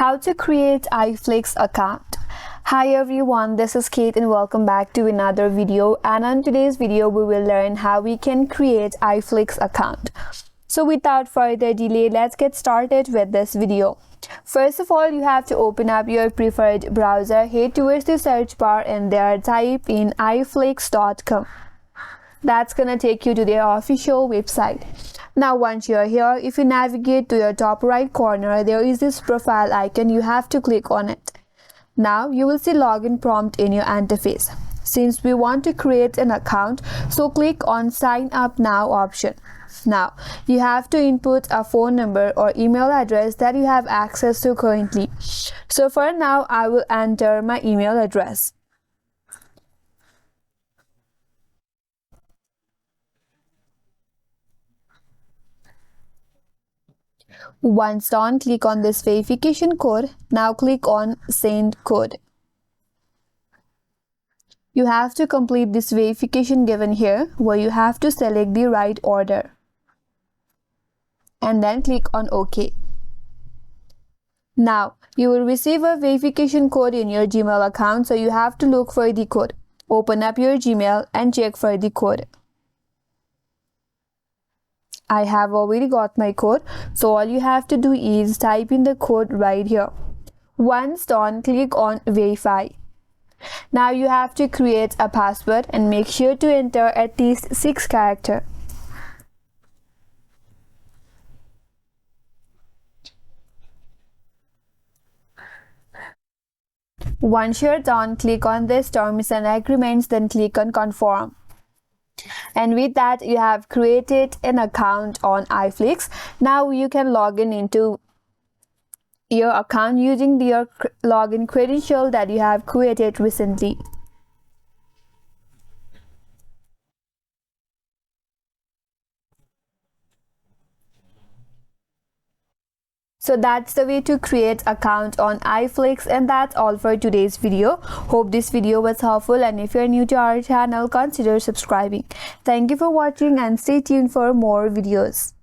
How to create iFlix account. Hi everyone, this is Kate and welcome back to another video, and on today's video we will learn how we can create iFlix account. So without further delay, let's get started with this video. First of all, you have to open up your preferred browser, head towards the search bar and there type in iFlix.com. That's gonna take you to their official website. Now once you're here, if you navigate to your top right corner, there is this profile icon. You have to click on it. Now you will see login prompt in your interface. Since we want to create an account, so click on sign up now option. Now you have to input a phone number or email address that you have access to currently. So for now, I will enter my email address. Once done, click on this verification code. Now click on send code. You have to complete this verification given here, where you have to select the right order and then click on OK. Now you will receive a verification code in your Gmail account, so you have to look for the code. Open up your Gmail and check for the code. I have already got my code, so all you have to do is type in the code right here. Once done, click on verify. Now you have to create a password and make sure to enter at least 6 characters. Once you're done, click on this terms and agreements, then click on confirm. And with that, you have created an account on iFlix. Now you can log in into your account using your login credential that you have created recently. So that's the way to create account on iFlix, and that's all for today's video. Hope this video was helpful, and if you're new to our channel, consider subscribing. Thank you for watching and stay tuned for more videos.